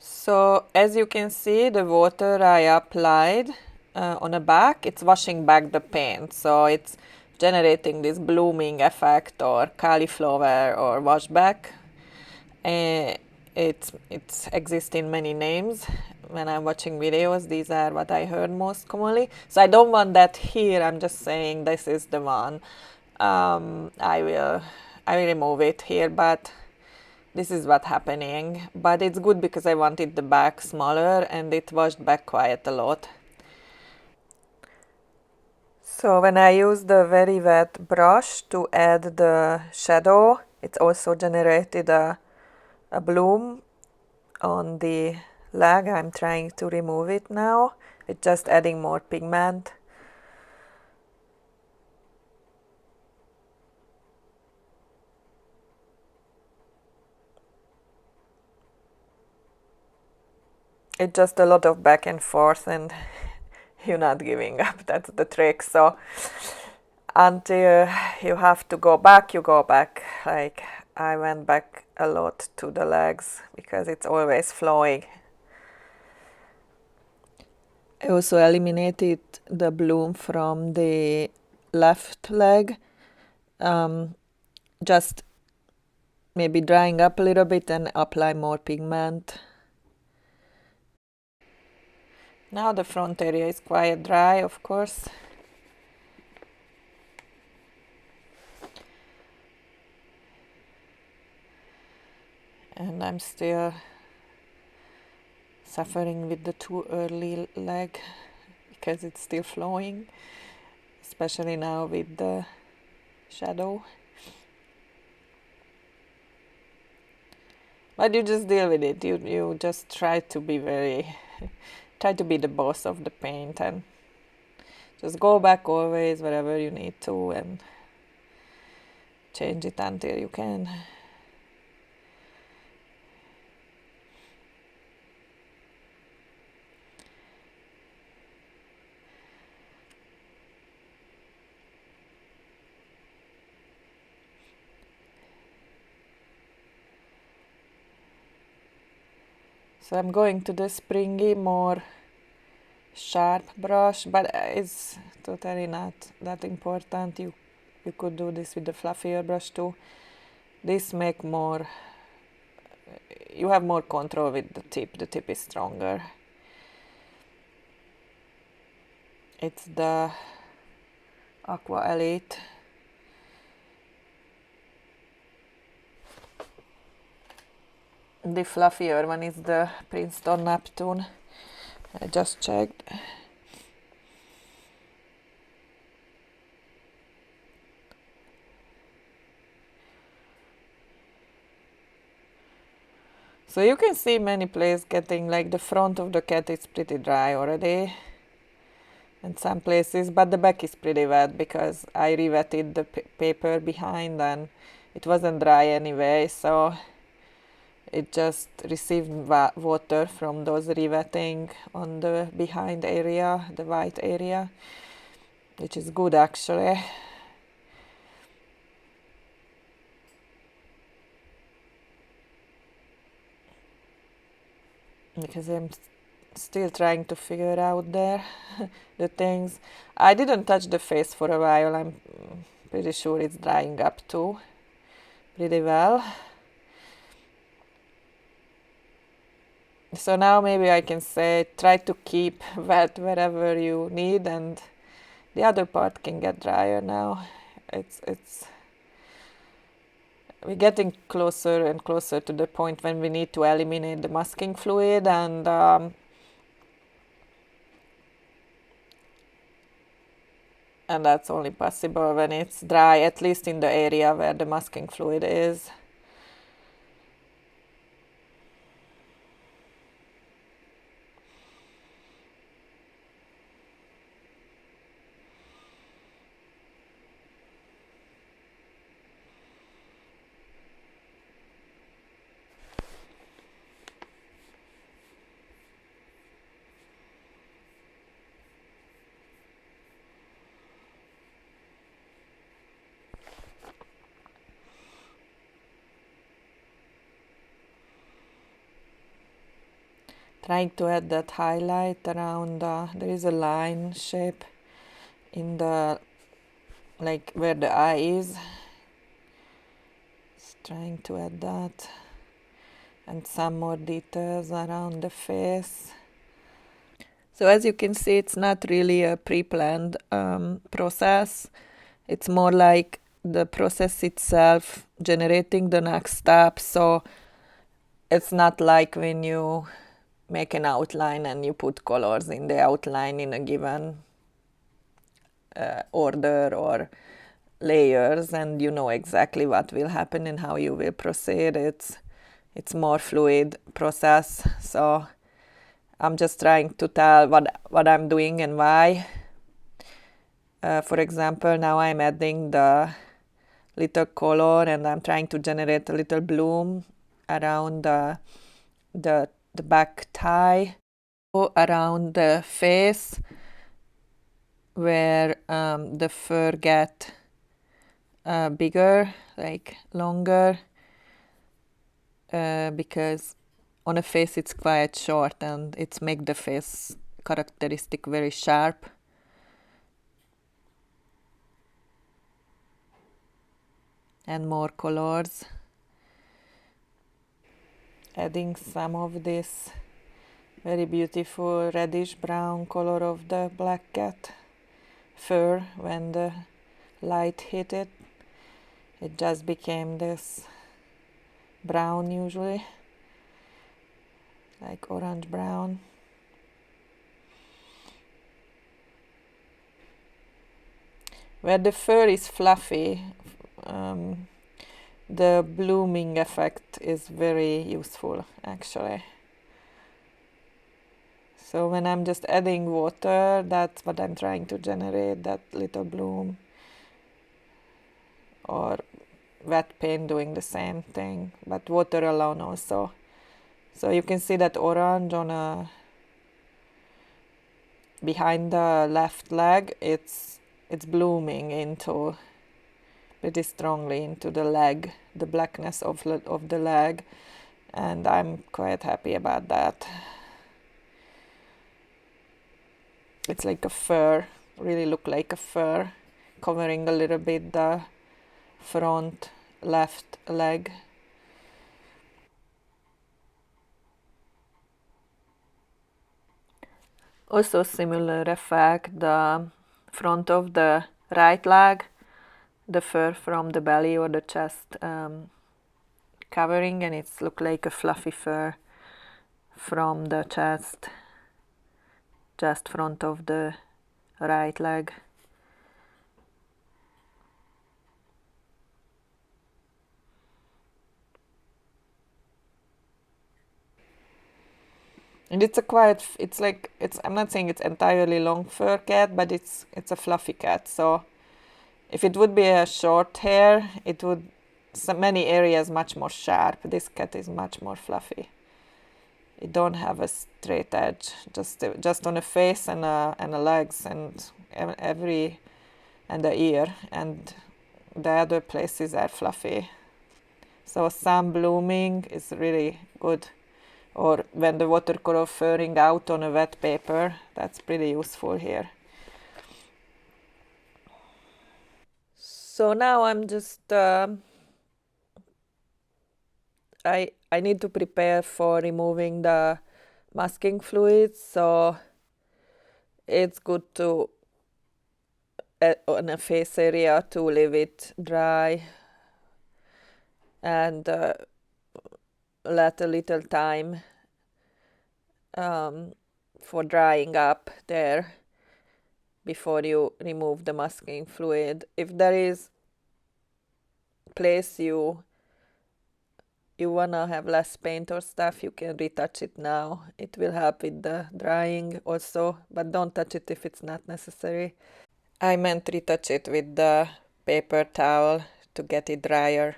So as you can see, the water I applied on the back, it's washing back the paint. So it's generating this blooming effect or cauliflower or washback. Uh, it exists in many names. When I'm watching videos, these are what I heard most commonly. So I don't want that here. I'm just saying this is the one. I will remove it here, but this is what's happening. But it's good because I wanted the back smaller and it washed back quite a lot. So when I use the very wet brush to add the shadow, it also generated a bloom on the leg. I'm trying to remove it now. It's just adding more pigment. It's just a lot of back and forth and you're not giving up. That's the trick. So until you have to go back, you go back. Like I went back a lot to the legs because it's always flowing. I also eliminated the bloom from the left leg. Just maybe drying up a little bit and apply more pigment. Now the front area is quite dry, of course. And I'm still suffering with the too early leg because it's still flowing, especially now with the shadow. But you just deal with it. You just try to be try to be the boss of the paint and just go back always wherever you need to and change it until you can. So I'm going to the springy, more sharp brush, but it's totally not that important. You could do this with the fluffier brush too. This make more, you have more control with the tip. The tip is stronger. It's the Aqua Elite. The fluffier one is the Princeton Neptune. I just checked. So you can see many places getting, like the front of the cat is pretty dry already in some places, but the back is pretty wet because I re-wetted the paper behind and it wasn't dry anyway, so it just received water from those re-wetting on the behind area, the white area, which is good actually. Because I'm still trying to figure out there the things. I didn't touch the face for a while. I'm pretty sure it's drying up too pretty well. So now maybe I can say try to keep wet wherever you need, and the other part can get drier now. It's we're getting closer and closer to the point when we need to eliminate the masking fluid, and that's only possible when it's dry, at least in the area where the masking fluid is. Trying to add that highlight around, there is a line shape in the, like where the eye is. Just trying to add that. And some more details around the face. So as you can see, it's not really a pre-planned process. It's more like the process itself generating the next step. So it's not like when you make an outline and you put colors in the outline in a given order or layers, and you know exactly what will happen and how you will proceed. It's more fluid process. So I'm just trying to tell what I'm doing and why. For example, now I'm adding the little color and I'm trying to generate a little bloom around the back thigh, around the face where the fur get bigger, like longer, because on a face it's quite short and it's make the face characteristic very sharp. And more colors. Adding some of this very beautiful reddish brown color of the black cat fur. When the light hit it, it just became this brown, usually like orange brown. Where the fur is fluffy, the blooming effect is very useful actually. So when I'm just adding water, that's what I'm trying to generate, that little bloom. Or wet paint doing the same thing, but water alone also. So you can see that orange on behind the left leg, it's blooming into pretty strongly into the leg, the blackness of the leg, and I'm quite happy about that. It's like a fur, really look like a fur, covering a little bit the front left leg. Also similar effect, the front of the right leg, the fur from the belly or the chest covering, and it's look like a fluffy fur from the chest, just front of the right leg. And it's a quite, it's like, I'm not saying it's entirely long fur cat, but it's a fluffy cat. So if it would be a short hair, it would, many areas much more sharp. This cat is much more fluffy. It don't have a straight edge, just on the face and the legs and every, and the ear, and the other places are fluffy. So some blooming is really good. Or when the watercolor furring out on a wet paper, that's pretty useful here. So now I'm just, I need to prepare for removing the masking fluid, so it's good to, on a face area, to leave it dry and let a little time for drying up there before you remove the masking fluid. If there is place you wanna have less paint or stuff, you can retouch it now. It will help with the drying also, but don't touch it if it's not necessary. I meant retouch it with the paper towel to get it drier.